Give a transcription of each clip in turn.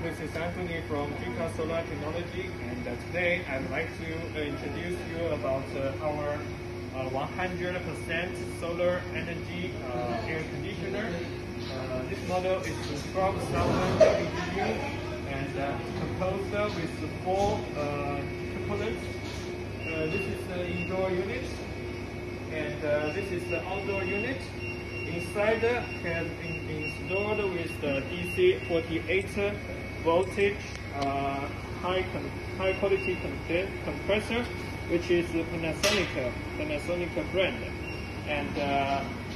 This is Anthony from GCAS Solar Technology, and today I'd like to introduce you about our 100% solar energy air conditioner. This model is 12,000 BTU and composed with 4 components. This is the indoor unit, and this is the outdoor unit. Inside has been installed with the DC 48 voltage high quality compressor, which is the Panasonic brand, and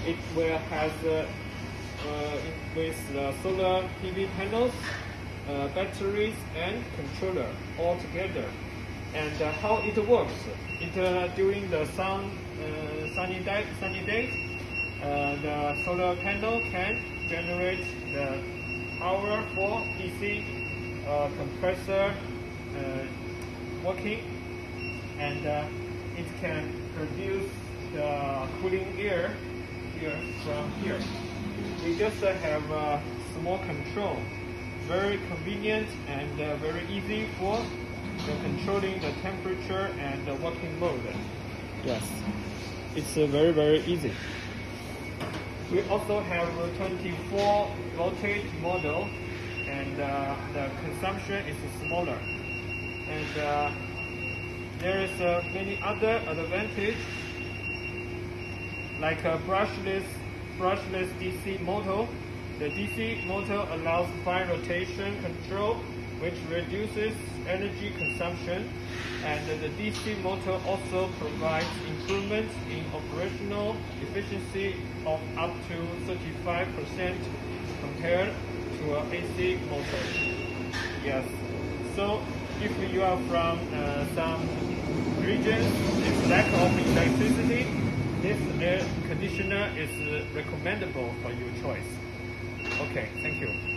it will has with the solar PV panels, batteries, and controller all together. And how it works? During the sunny days. The solar panel can generate the power for DC compressor working, and it can produce the cooling air here from here. We just have a small control, very convenient and very easy for the controlling the temperature and the working mode. Yes, it's very easy. We also have a 24 voltage model, and the consumption is smaller. And there is many other advantages, like a brushless DC motor. The DC motor allows fine rotation control, which reduces energy consumption, and the DC motor also provides improvements in operational efficiency of up to 35% compared to an AC motor. Yes, so if you are from some regions with lack of electricity, this air conditioner is recommendable for your choice. Okay, thank you.